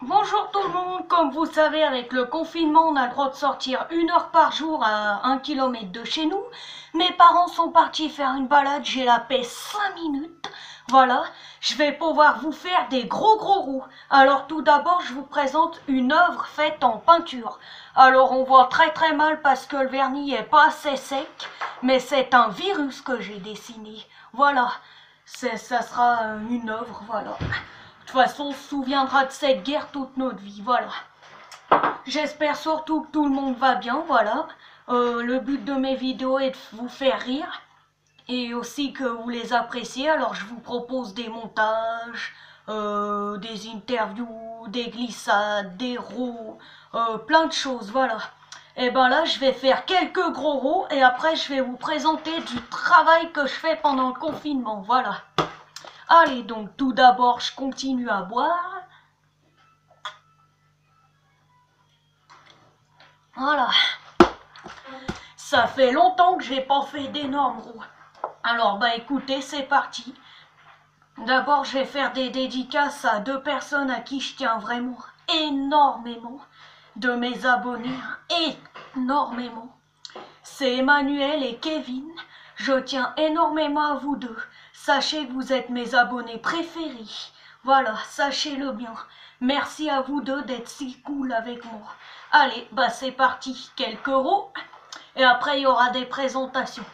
Bonjour tout le monde, comme vous savez avec le confinement on a le droit de sortir 1 heure par jour à 1 km de chez nous. Mes parents sont partis faire une balade, j'ai la paix 5 minutes. Voilà, je vais pouvoir vous faire des gros roues. Alors tout d'abord je vous présente une œuvre faite en peinture. Alors on voit très mal parce que le vernis est pas assez sec, mais c'est un virus que j'ai dessiné. Voilà, ça sera une œuvre, voilà. De toute façon, on se souviendra de cette guerre toute notre vie, voilà. J'espère surtout que tout le monde va bien, voilà. Le but de mes vidéos est de vous faire rire et aussi que vous les appréciez. Alors je vous propose des montages, des interviews, des glissades, des roues, plein de choses, voilà. Et ben là, je vais faire quelques gros roues et après je vais vous présenter du travail que je fais pendant le confinement, voilà. Allez, donc tout d'abord, je continue à boire. Voilà. Ça fait longtemps que j'ai pas fait d'énormes roues. Alors, bah écoutez, c'est parti. D'abord, je vais faire des dédicaces à 2 personnes à qui je tiens vraiment énormément. De mes abonnés, énormément. C'est Emmanuel et Kevin. Je tiens énormément à vous deux. Sachez que vous êtes mes abonnés préférés. Voilà, sachez-le bien. Merci à vous deux d'être si cool avec moi. Allez, bah c'est parti. Quelques roues. Et après, il y aura des présentations.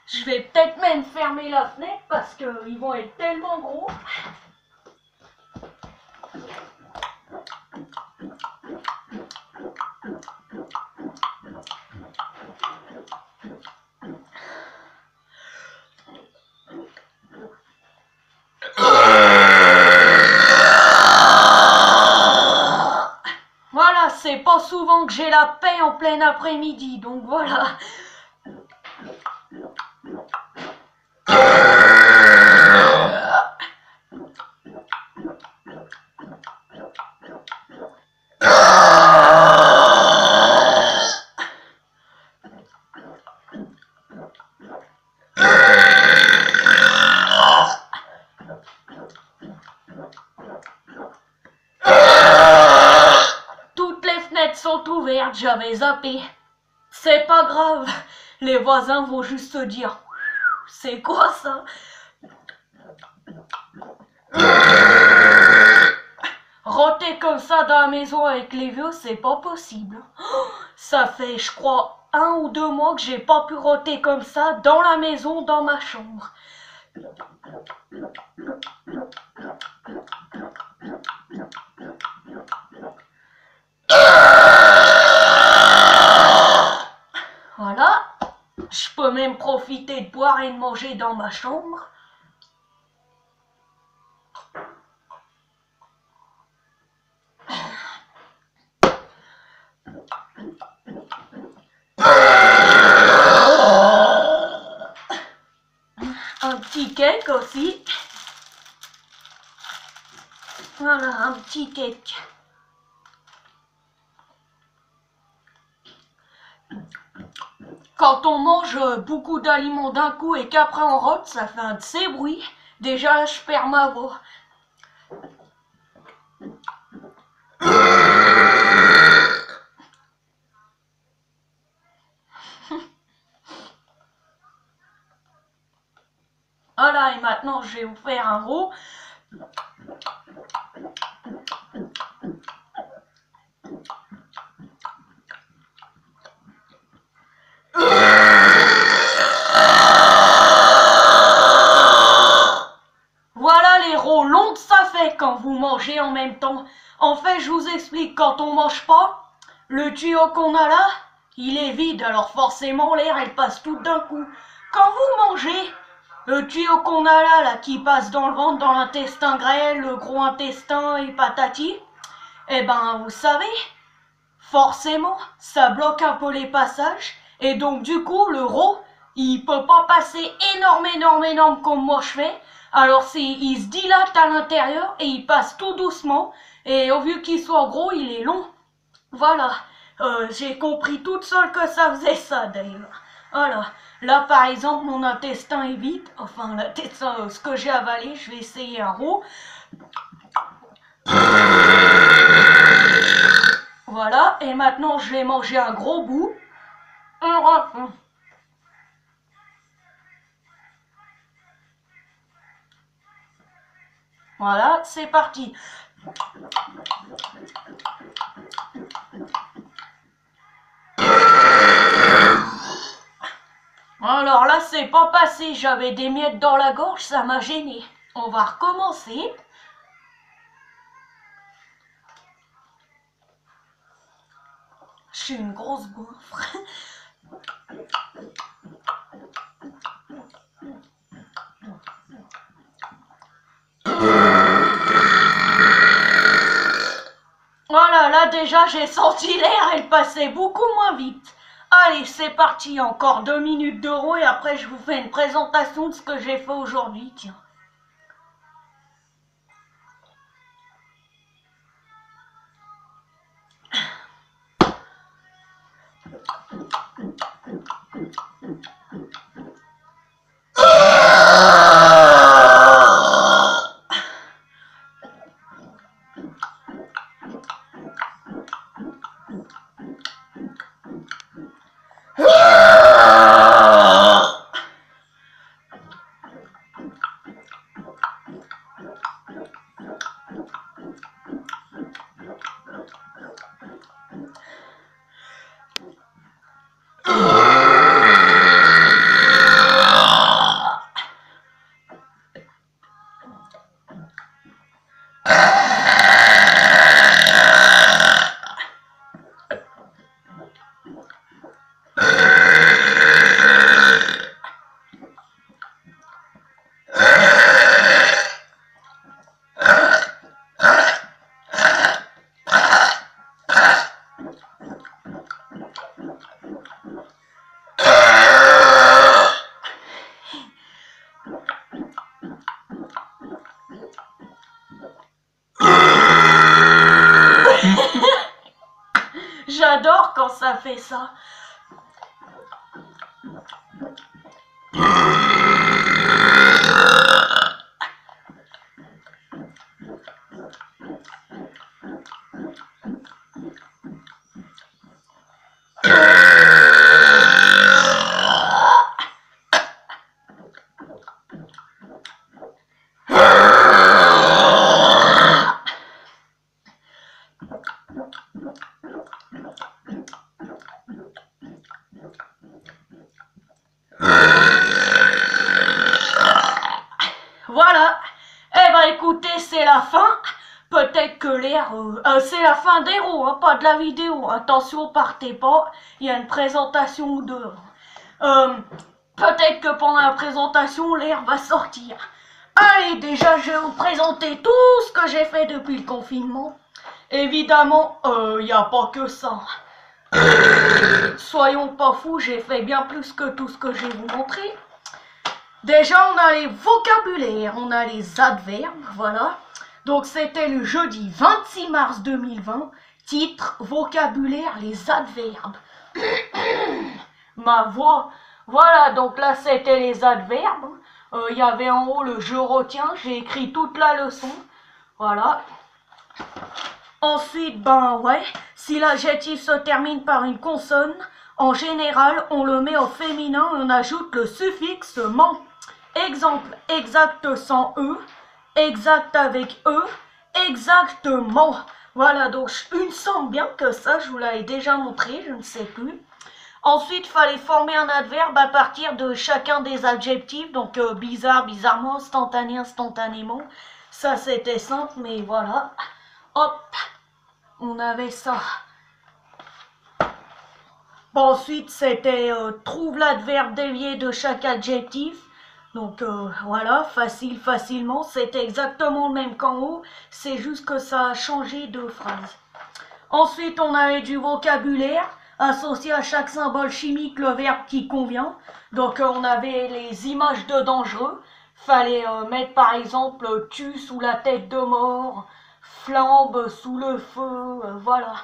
Je vais peut-être même fermer la fenêtre parce qu'ils vont être tellement gros. Voilà, c'est pas souvent que j'ai la paix en plein après-midi, donc voilà. Toutes les fenêtres sont ouvertes, j'avais zappé. C'est pas grave, les voisins vont juste se dire « C'est quoi ça ?» Roter comme ça dans la maison avec les vieux, c'est pas possible. Ça fait, je crois, 1 ou 2 mois que j'ai pas pu roter comme ça dans la maison, dans ma chambre. Voilà, je peux même profiter de boire et de manger dans ma chambre. Un petit cake aussi. Voilà, un petit cake. Quand on mange beaucoup d'aliments d'un coup et qu'après on rote, ça fait un de ces bruits. Déjà, je perds ma voix. Voilà, et maintenant je vais vous faire un roux. Voilà les roux longs que ça fait quand vous mangez en même temps. En fait, je vous explique, quand on mange pas, le tuyau qu'on a là, il est vide, alors forcément l'air elle passe tout d'un coup. Quand vous mangez, le tuyau qu'on a là, qui passe dans le ventre, dans l'intestin grêle, le gros intestin et patati, eh ben vous savez, forcément, ça bloque un peu les passages, et donc du coup, le roux, il peut pas passer énorme comme moi je fais, alors il se dilate à l'intérieur et il passe tout doucement, et au vu qu'il soit gros, il est long. Voilà, j'ai compris toute seule que ça faisait ça d'ailleurs. Voilà. Là, par exemple, mon intestin est vide. Enfin, l'intestin, ce que j'ai avalé, je vais essayer un roux. Voilà. Et maintenant, je vais manger un gros bout. Voilà, c'est parti. Alors là, c'est pas passé. J'avais des miettes dans la gorge, ça m'a gêné. On va recommencer. Je suis une grosse gaufre. Voilà, là déjà j'ai senti l'air, elle passait beaucoup moins vite. Allez, c'est parti, encore 2 minutes de roue et après je vous fais une présentation de ce que j'ai fait aujourd'hui, tiens. J'adore quand ça fait ça. Voilà. Eh ben écoutez, c'est la fin. Peut-être que l'air... c'est la fin des roues, hein, pas de la vidéo. Attention, partez pas. Il y a une présentation ou deux. Peut-être que pendant la présentation, l'air va sortir. Allez, déjà, je vais vous présenter tout ce que j'ai fait depuis le confinement. Évidemment, il n'y a pas que ça. Soyons pas fous, j'ai fait bien plus que tout ce que je vais vous montrer. Déjà, on a les vocabulaires, on a les adverbes, voilà. Donc, c'était le jeudi 26 mars 2020. Titre, vocabulaire, les adverbes. Ma voix. Voilà, donc là, c'était les adverbes. Il y avait en haut le « je retiens », j'ai écrit toute la leçon. Voilà. Ensuite, ben ouais, si l'adjectif se termine par une consonne, en général, on le met au féminin et on ajoute le suffixe « ment ». Exemple, exact sans E, exact avec E, exactement. Voilà, donc il me semble bien que ça, je vous l'avais déjà montré, je ne sais plus. Ensuite, il fallait former un adverbe à partir de chacun des adjectifs. Donc, bizarre, bizarrement, instantané, instantanément. Ça, c'était simple, mais voilà. Hop, on avait ça. Bon, ensuite, c'était trouve l'adverbe dévié de chaque adjectif. Donc, voilà, facile, facilement. C'était exactement le même qu'en haut. C'est juste que ça a changé de phrase. Ensuite, on avait du vocabulaire. Associé à chaque symbole chimique le verbe qui convient. Donc on avait les images de dangereux. Fallait mettre par exemple tue sous la tête de mort, flambe sous le feu, voilà.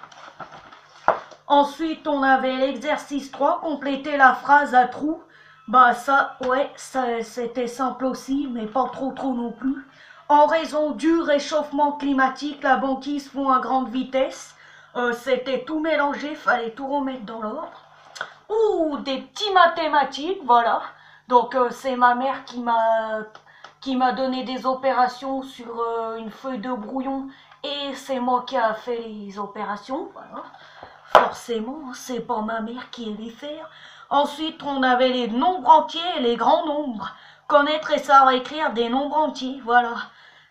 Ensuite, on avait l'exercice 3, compléter la phrase à trous. Bah ça, ouais, ça c'était simple aussi, mais pas trop non plus. En raison du réchauffement climatique, la banquise fond à grande vitesse. C'était tout mélangé, fallait tout remettre dans l'ordre. Ouh, des petits mathématiques, voilà. Donc c'est ma mère qui m'a donné des opérations sur une feuille de brouillon et c'est moi qui a fait les opérations, voilà. Forcément, c'est pas ma mère qui allait faire. Ensuite, on avait les nombres entiers et les grands nombres. Connaître et savoir écrire des nombres entiers, voilà.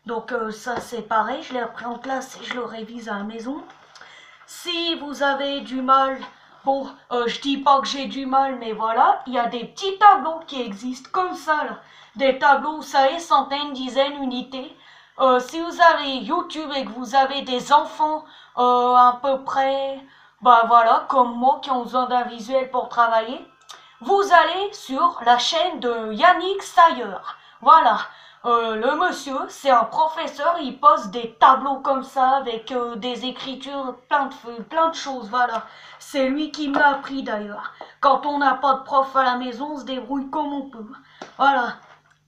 Donc ça c'est pareil, je l'ai appris en classe et je le révise à la maison. Si vous avez du mal, bon, je dis pas que j'ai du mal, mais voilà, il y a des petits tableaux qui existent comme ça, là. Des tableaux, vous savez, centaines, dizaines, unités. Si vous avez YouTube et que vous avez des enfants à peu près, bah voilà, comme moi qui ont besoin d'un visuel pour travailler, vous allez sur la chaîne de Yannick Sayer. Voilà. Le monsieur, c'est un professeur, il pose des tableaux comme ça avec des écritures, plein de choses, voilà. C'est lui qui me l'a appris d'ailleurs. Quand on n'a pas de prof à la maison, on se débrouille comme on peut. Voilà.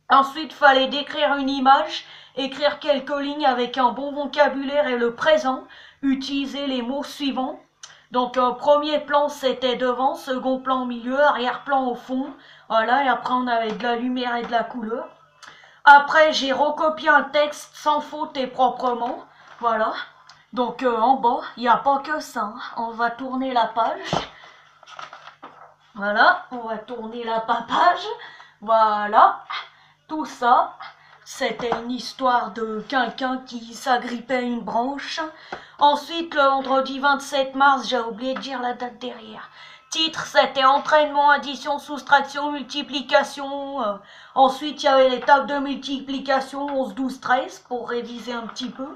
Ensuite, fallait décrire une image, écrire quelques lignes avec un bon vocabulaire et le présent, utiliser les mots suivants. Donc, premier plan, c'était devant, second plan au milieu, arrière-plan au fond. Voilà, et après, on avait de la lumière et de la couleur. Après, j'ai recopié un texte sans faute et proprement. Voilà. Donc, en bas, il n'y a pas que ça. Hein. On va tourner la page. Voilà, on va tourner la page. Voilà. Tout ça, c'était une histoire de quelqu'un qui s'agrippait à une branche. Ensuite, le vendredi 27 mars, j'ai oublié de dire la date derrière. Titre, c'était entraînement, addition, soustraction, multiplication. Ensuite, il y avait les tables de multiplication 11, 12, 13 pour réviser un petit peu.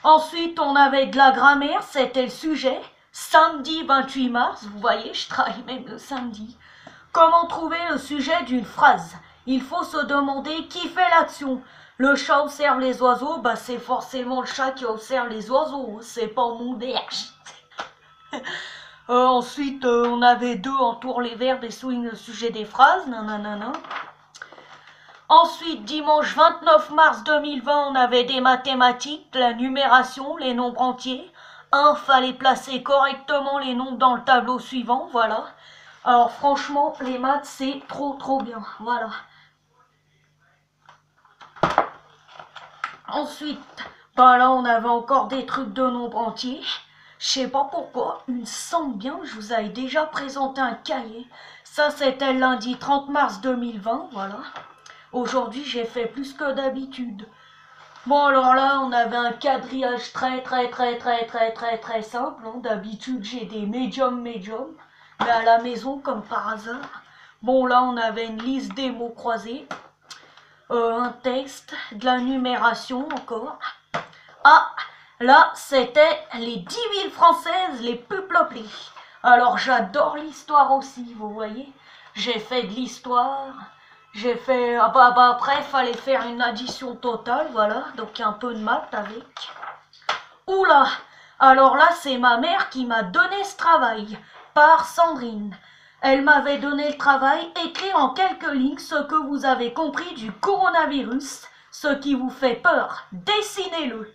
Ensuite, on avait de la grammaire, c'était le sujet. Samedi 28 mars, vous voyez, je travaille même le samedi. Comment trouver le sujet d'une phrase? Il faut se demander qui fait l'action. Le chat observe les oiseaux, bah c'est forcément le chat qui observe les oiseaux, c'est pas mon berge. Ensuite, on avait 2 entoure les verbes et souligne le sujet des phrases, nanana. Ensuite, dimanche 29 mars 2020, on avait des mathématiques, la numération, les nombres entiers. 1, fallait placer correctement les nombres dans le tableau suivant, voilà. Alors franchement, les maths, c'est trop bien, voilà. Ensuite, bah là, on avait encore des trucs de nombres entiers. Je sais pas pourquoi, il me semble bien que je vous avais déjà présenté un cahier. Ça, c'était lundi 30 mars 2020, voilà. Aujourd'hui, j'ai fait plus que d'habitude. Bon, alors là, on avait un quadrillage très simple. Hein. D'habitude, j'ai des médiums, mais à la maison, comme par hasard. Bon, là, on avait une liste des mots croisés. Un texte, de la numération encore. Ah, là, c'était les 10 villes françaises les plus peuplées. Alors, j'adore l'histoire aussi, vous voyez. J'ai fait de l'histoire. J'ai fait... Ah bah après, il fallait faire une addition totale, voilà. Donc, un peu de maths avec. Oula! Alors là, c'est ma mère qui m'a donné ce travail. Par Sandrine. Elle m'avait donné le travail, écrire en quelques lignes ce que vous avez compris du coronavirus, ce qui vous fait peur. Dessinez-le.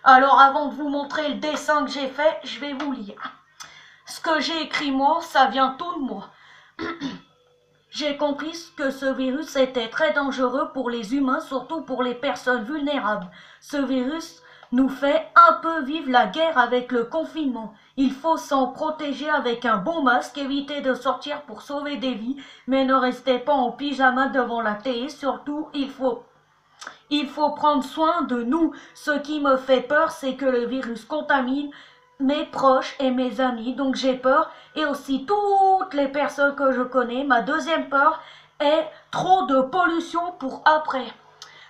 Alors avant de vous montrer le dessin que j'ai fait, je vais vous lire. Ce que j'ai écrit moi, ça vient tout de moi. J'ai compris que ce virus était très dangereux pour les humains, surtout pour les personnes vulnérables. Ce virus nous fait un peu vivre la guerre avec le confinement. Il faut s'en protéger avec un bon masque, éviter de sortir pour sauver des vies, mais ne restez pas en pyjama devant la télé. Surtout, il faut prendre soin de nous. Ce qui me fait peur, c'est que le virus contamine mes proches et mes amis, donc j'ai peur, et aussi toutes les personnes que je connais. Ma deuxième peur est trop de pollution pour après.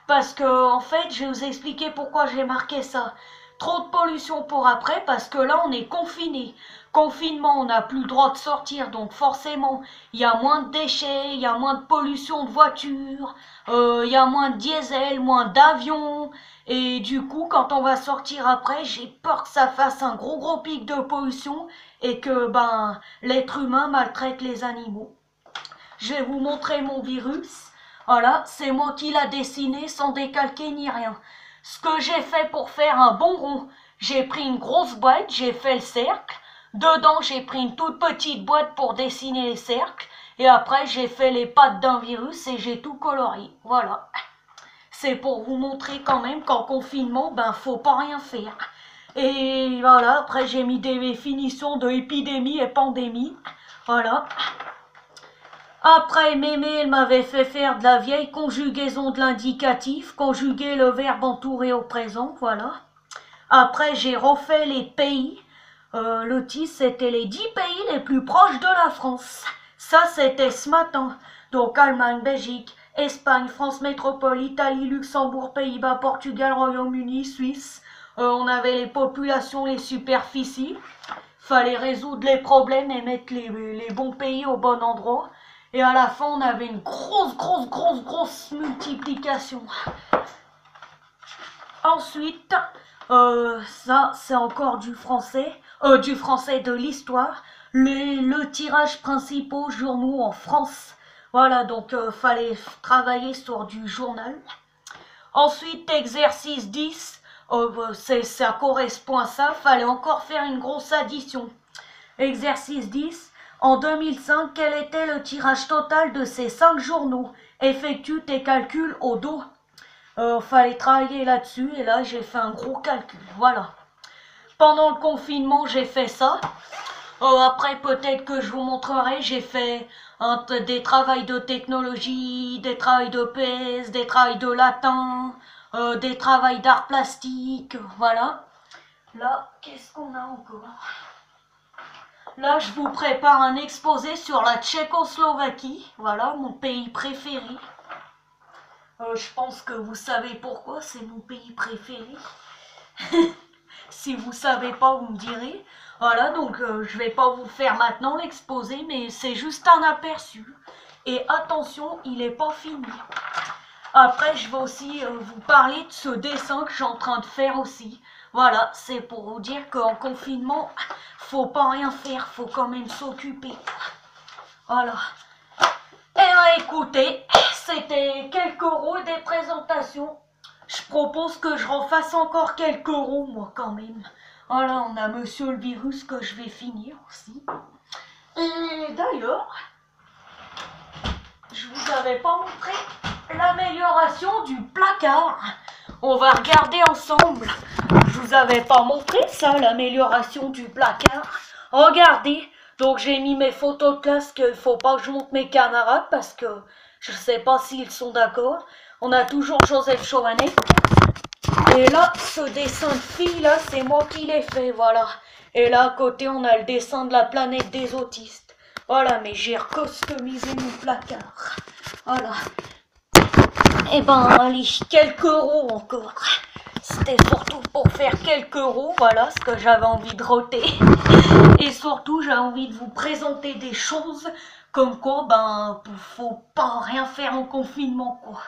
Parce que, en fait, je vais vous expliquer pourquoi j'ai marqué ça. Trop de pollution pour après, parce que là, on est confiné. confinement, on n'a plus le droit de sortir, donc forcément, il y a moins de déchets, il y a moins de pollution de voitures, il y a moins de diesel, moins d'avions, et du coup, quand on va sortir après, j'ai peur que ça fasse un gros pic de pollution et que l'être humain maltraite les animaux. Je vais vous montrer mon virus. Voilà, c'est moi qui l'a dessiné sans décalquer ni rien. Ce que j'ai fait pour faire un bon rond, j'ai pris une grosse boîte, j'ai fait le cercle. Dedans, j'ai pris une toute petite boîte pour dessiner les cercles. Et après, j'ai fait les pattes d'un virus et j'ai tout colorié. Voilà. C'est pour vous montrer quand même qu'en confinement, faut pas rien faire. Et voilà, après j'ai mis des définitions de épidémie et pandémie. Voilà. Après, Mémé, elle m'avait fait faire de la vieille conjugaison de l'indicatif, conjuguer le verbe entouré au présent, voilà. Après, j'ai refait les pays. Le titre, c'était les 10 pays les plus proches de la France. Ça, c'était ce matin. Donc, Allemagne, Belgique, Espagne, France métropole, Italie, Luxembourg, Pays-Bas, Portugal, Royaume-Uni, Suisse. On avait les populations, les superficies. Fallait résoudre les problèmes et mettre les bons pays au bon endroit. Et à la fin, on avait une grosse multiplication. Ensuite, ça, c'est encore du français de l'histoire. Le tirage principal journaux en France. Voilà, donc fallait travailler sur du journal. Ensuite, exercice 10, ça correspond à ça, fallait encore faire une grosse addition. Exercice 10, en 2005, quel était le tirage total de ces 5 journaux? Effectue tes calculs au dos. Fallait travailler là-dessus et là j'ai fait un gros calcul, voilà. Pendant le confinement, j'ai fait ça. Après, peut-être que je vous montrerai, j'ai fait des travails de technologie, des travails de PS, des travails de latin, des travails d'art plastique, voilà. Là, qu'est-ce qu'on a encore? Là, je vous prépare un exposé sur la Tchécoslovaquie, voilà, mon pays préféré. Je pense que vous savez pourquoi c'est mon pays préféré. Si vous savez pas, vous me direz. Voilà, donc je vais pas vous faire maintenant l'exposé, mais c'est juste un aperçu. Et attention, il est pas fini. Après, je vais aussi vous parler de ce dessin que je suis en train de faire aussi. Voilà, c'est pour vous dire qu'en confinement, faut pas rien faire, faut quand même s'occuper. Voilà. Et écoutez, c'était quelques euros des présentations. Je propose que je refasse encore quelques euros, moi, quand même. Voilà, on a Monsieur le Virus que je vais finir aussi. Et d'ailleurs, je vous avais pas montré l'amélioration du placard. On va regarder ensemble. Je vous avais pas montré ça, l'amélioration du placard. Regardez. Donc j'ai mis mes photos de classe qu'il faut pas que je montre mes camarades parce que je sais pas s'ils sont d'accord. On a toujours Joseph Chovanet. Et là, ce dessin de fille là, c'est moi qui l'ai fait, voilà. Et là à côté, on a le dessin de la planète des autistes. Voilà, mais j'ai recustomisé mon placard. Voilà. Et allez, quelques euros encore. C'était surtout pour faire quelques euros, voilà ce que j'avais envie de roter. Et surtout, j'ai envie de vous présenter des choses comme quoi, faut pas rien faire en confinement, quoi.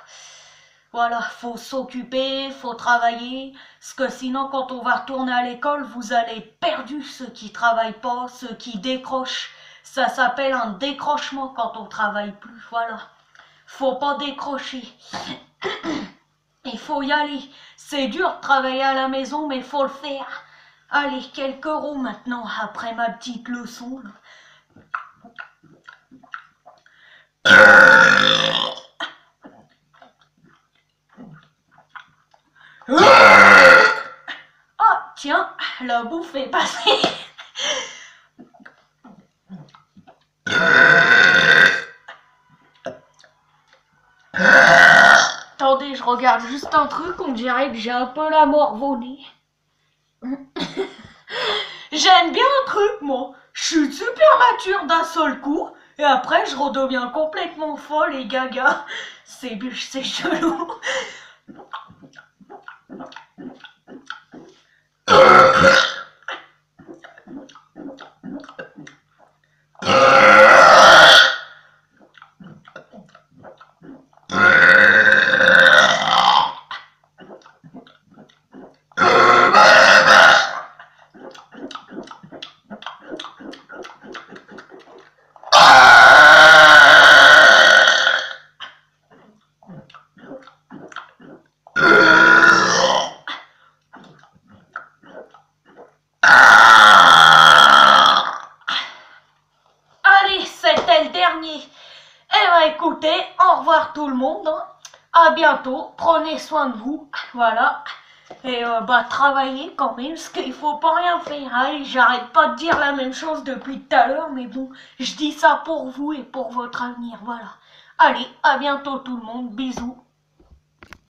Voilà, faut s'occuper, faut travailler, parce que sinon, quand on va retourner à l'école, vous allez être perdus, ceux qui travaillent pas, ceux qui décrochent. Ça s'appelle un décrochement quand on travaille plus, voilà. Faut pas décrocher. Il faut y aller. C'est dur de travailler à la maison, mais il faut le faire. Allez, quelques euros maintenant, après ma petite leçon. Ah, tiens, la bouffe est passée. Attendez, je regarde juste un truc, on dirait que j'ai un peu la morve au nez. J'aime bien un truc, moi. Je suis super mature d'un seul coup, et après je redeviens complètement folle et gaga. C'est chelou. revoir tout le monde. Hein. À bientôt. Prenez soin de vous. Voilà. Et travaillez quand même, parce qu'il faut pas rien faire. Allez, j'arrête pas de dire la même chose depuis tout à l'heure, mais bon, je dis ça pour vous et pour votre avenir. Voilà. Allez, à bientôt tout le monde. Bisous.